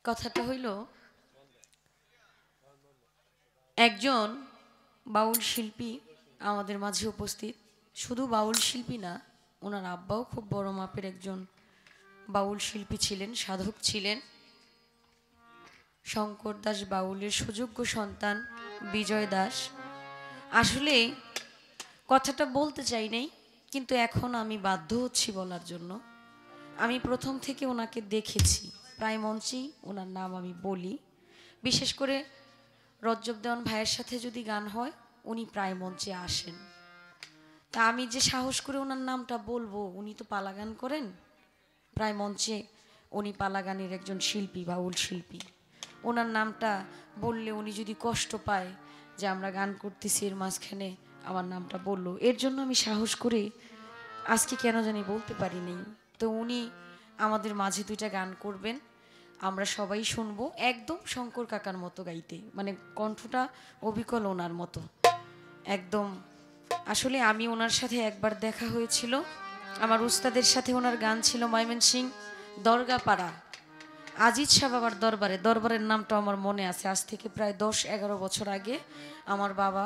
কথাটা হইল একজন বাউল শিল্পী আমাদের মাঝে উপস্থিত। শুধু বাউল শিল্পী না, ওনার আব্বাও খুব বড় মাপের একজন বাউল শিল্পী ছিলেন, সাধক ছিলেন। শঙ্কর দাস বাউলের সুযোগ্য সন্তান বিজয় দাস। আসলে কথাটা বলতে চাই নাই, কিন্তু এখন আমি বাধ্য হচ্ছি বলার জন্য। আমি প্রথম থেকে ওনাকে দেখেছি, প্রায় মঞ্চেই ওনার নাম আমি বলি। বিশেষ করে রজ্জব দেওয়ান ভাইয়ের সাথে যদি গান হয় উনি প্রায় মঞ্চে আসেন। তা আমি যে সাহস করে ওনার নামটা বলবো, উনি তো পালা গান করেন, প্রায় মঞ্চে উনি পালা গানের একজন শিল্পী, বাউল শিল্পী। ওনার নামটা বললে উনি যদি কষ্ট পায় যে আমরা গান করতেছি এর মাঝখানে আমার নামটা বললো, এর জন্য আমি সাহস করে আজকে কেন জানি বলতে পারিনি। তো উনি আমাদের মাঝে দুইটা গান করবেন, আমরা সবাই শুনবো। একদম শঙ্কর কাকার মতো গাইতে, মানে কণ্ঠটা অবিকল ওনার মতো একদম। আসলে আমি ওনার সাথে একবার দেখা হয়েছিল, আমার উস্তাদের সাথে ওনার গান ছিল ময়মনসিং দরগাপাড়া আজিজ শাহ বাবার দরবারে। দরবারের নামটা আমার মনে আছে, আজ থেকে প্রায় 10-11 বছর আগে আমার বাবা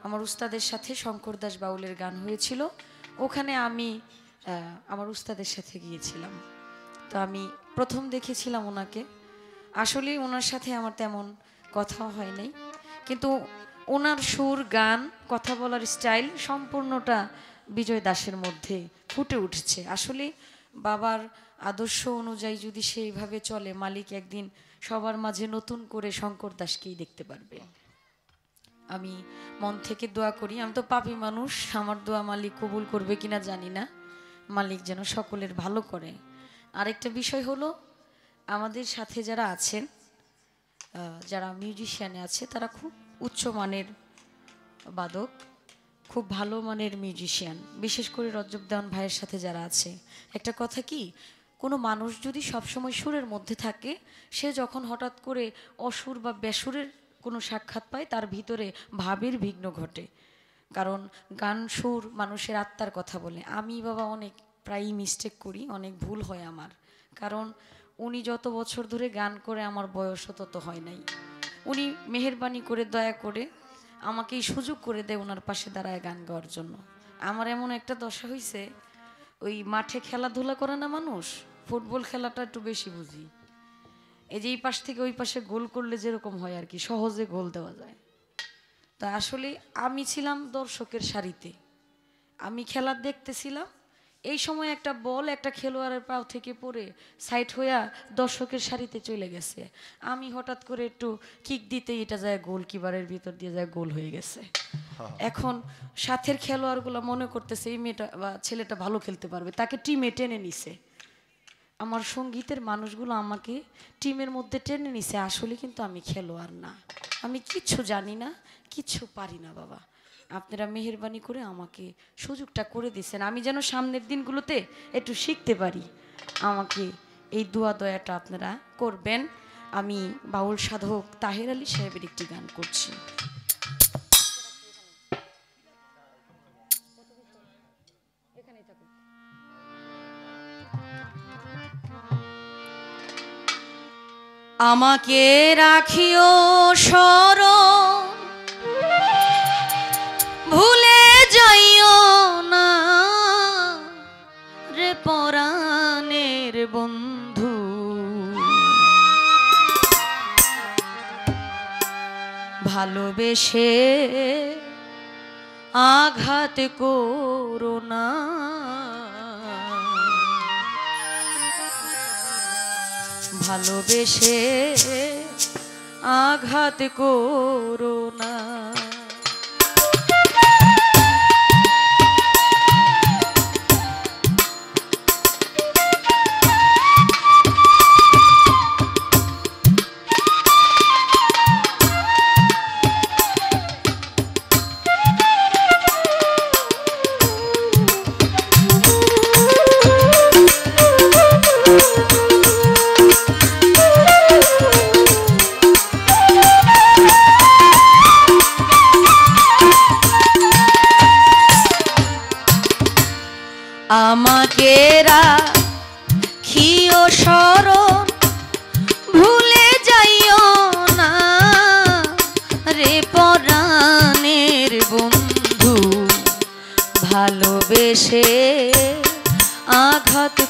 আমার উস্তাদের সাথে শঙ্কর দাস বাউলের গান হয়েছিল। ওখানে আমি আমার উস্তাদের সাথে গিয়েছিলাম। তো আমি প্রথম দেখেছিলাম ওনাকে। আসলে ওনার সাথে আমার তেমন কথাও হয় নাই, কিন্তু ওনার সুর, গান, কথা বলার স্টাইল সম্পূর্ণটা বিজয় দাসের মধ্যে ফুটে উঠেছে। আসলে বাবার আদর্শ অনুযায়ী যদি সেইভাবে চলে, মালিক একদিন সবার মাঝে নতুন করে শঙ্কর দাসকেই দেখতে পারবে। আমি মন থেকে দোয়া করি, আমি তো পাপী মানুষ, আমার দোয়া মালিক কবুল করবে কিনা জানি না। মালিক যেন সকলের ভালো করে। আরেকটা বিষয় হলো, আমাদের সাথে যারা আছেন, যারা মিউজিশিয়ানে আছে, তারা খুব উচ্চমানের বাদক, খুব ভালো মানের মিউজিশিয়ান। বিশেষ করে রজ্জব দেওয়ান ভাইয়ের সাথে যারা আছে, একটা কথা কি, কোনো মানুষ যদি সবসময় সুরের মধ্যে থাকে, সে যখন হঠাৎ করে অসুর বা বেসুরের কোনো সাক্ষাৎ পায়, তার ভিতরে ভাবের বিঘ্ন ঘটে। কারণ গান, সুর মানুষের আত্মার কথা বলে। আমি বাবা অনেক প্রায়ই মিস্টেক করি, অনেক ভুল হয় আমার। কারণ উনি যত বছর ধরে গান করে আমার বয়সও তত হয় নাই। উনি মেহেরবানি করে, দয়া করে আমাকে এই সুযোগ করে দেয় ওনার পাশে দাঁড়ায় গান গাওয়ার জন্য। আমার এমন একটা দশা হয়েছে, ওই মাঠে খেলাধুলা করে না মানুষ, ফুটবল খেলাটা একটু বেশি বুঝি। এই যে এই পাশ থেকে ওই পাশে গোল করলে যেরকম হয় আর কি, সহজে গোল দেওয়া যায়। তা আসলে আমি ছিলাম দর্শকের সারিতে, আমি খেলা দেখতেছিলাম। এই সময় একটা বল একটা খেলোয়াড়ের পাও থেকে পড়ে সাইড হইয়া দর্শকের সারিতে চলে গেছে। আমি হঠাৎ করে একটু কিক দিতে এটা যায় গোলকিপারের ভিতর দিয়ে যায়, গোল হয়ে গেছে। এখন সাথের খেলোয়াড়গুলো মনে করতেছে এই মেয়েটা বা ছেলেটা ভালো খেলতে পারবে, তাকে টিমে টেনে নিছে। আমার সঙ্গীতের মানুষগুলো আমাকে টিমের মধ্যে টেনে নিছে। আসলে কিন্তু আমি খেলোয়াড় না, আমি কিচ্ছু জানি না, কিচ্ছু পারি না বাবা। আপনারা মেহেরবানি করে আমাকে সুযোগটা করে দিয়েছেন, আমি যেন সামনের দিনগুলোতে একটু শিখতে পারি। আমাকে এই দোয়া দয়াটা আপনারা করবেন। আমি বাউল সাধক তাহের আলী সাহেবের একটি গান করছি। আমাকে রাখিও স্মরণ, ভুলে যাইও না রে পরাণের বন্ধু। ভালোবেসে আঘাত করো না, ভালোবেসে আঘাত করো না।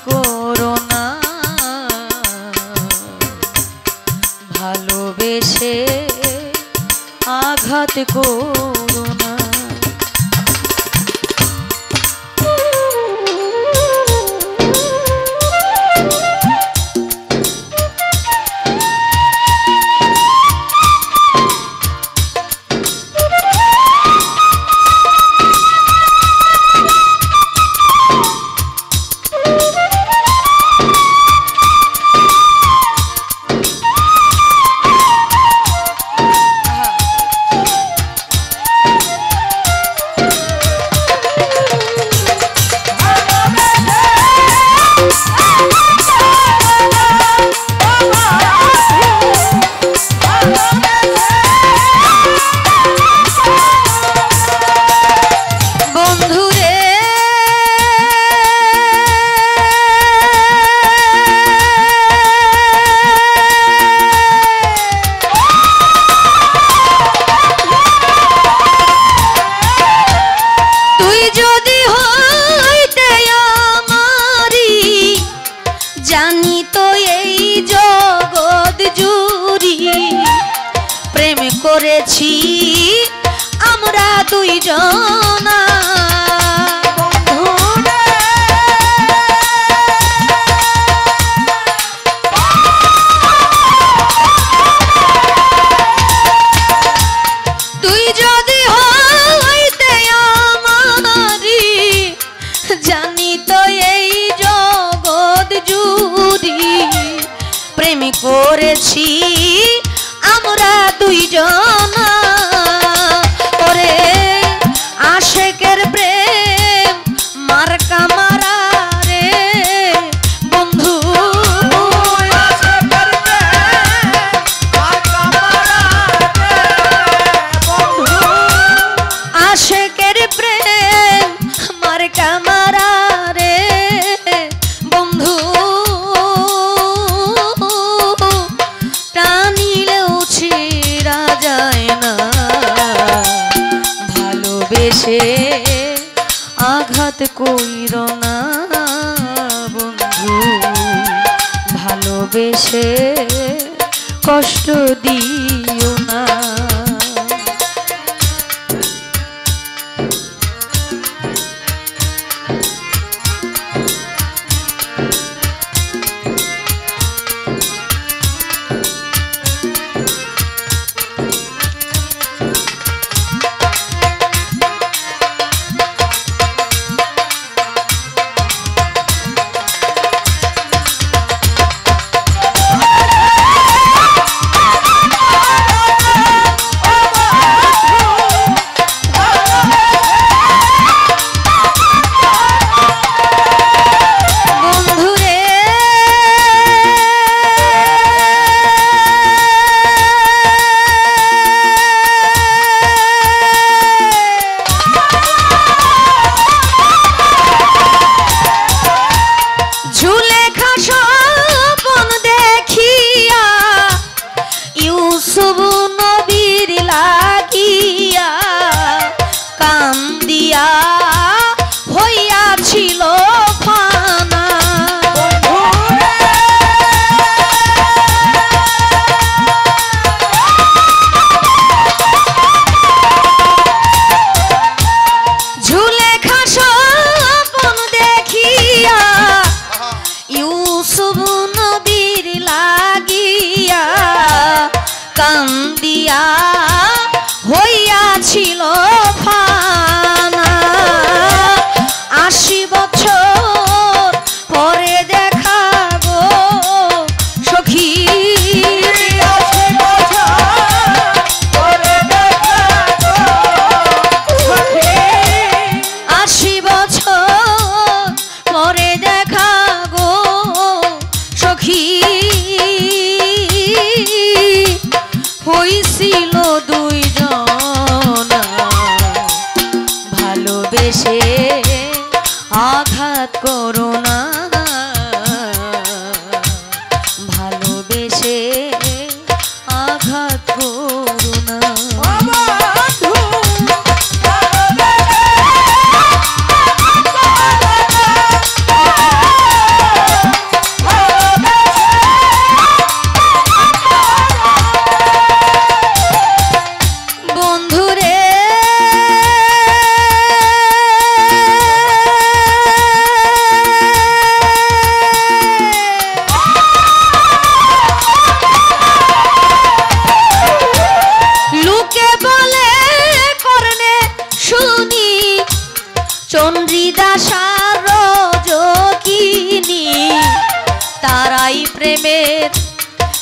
করো না, ভালোবেসে আঘাত করো না। জানি তো এই জগৎ জুড়ি প্রেম করেছি আমরা দুইজনা। তুই যদি হইতে আমারি, জানি তো এই জগৎ জুড়ি প্রেম করেছি আমরা দুইজনা। ওরে আশেকের প্রেম মার্কা মারা রে বন্ধু, আশেকের প্রেম মার্কা মারা রে বন্ধু। টানিলেও ছিঁড়া যায় না, ভালোবেসে আঘাত কইর না বন্ধু, ভালোবেসে কষ্ট দিও না।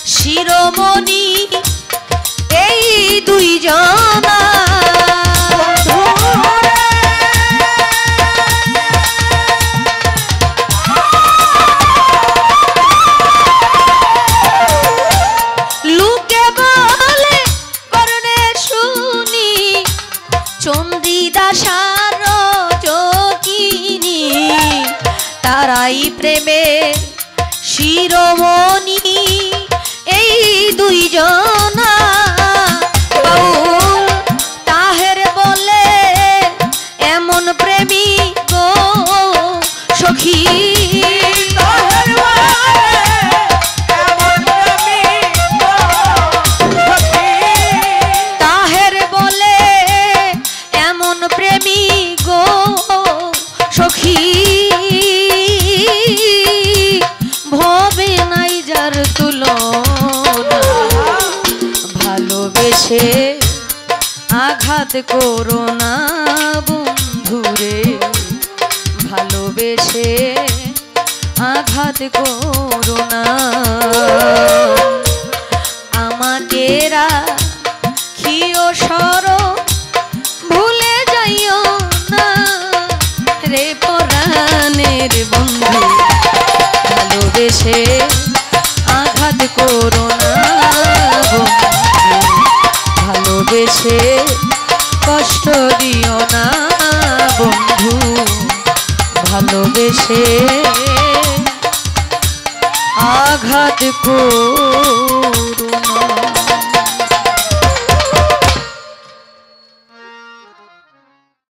শিরোমণি এই দুইজনা লোকে বলে করনে শুনি চন্দ্রিদাস আর যোগিনী তারাই প্রেমে শিরোমণি এই দুইজনা বাউল তাহের বলে এমন প্রেমী গো সখী তাহের বলে এমন প্রেমী গো সখী ভবে নাই যার তুলনা ভালোবেসে আঘাত করো না বন্ধুরে ভালোবেসে আঘাত করো না আমাকে রাখিও স্মরণ ভুলে যাইও না রে পরাণের বন্ধু ভালোবেসে আঘাত করো না বন্ধু ভালোবেসে কষ্ট দিও না বন্ধু ভালোবেসে আঘাত করো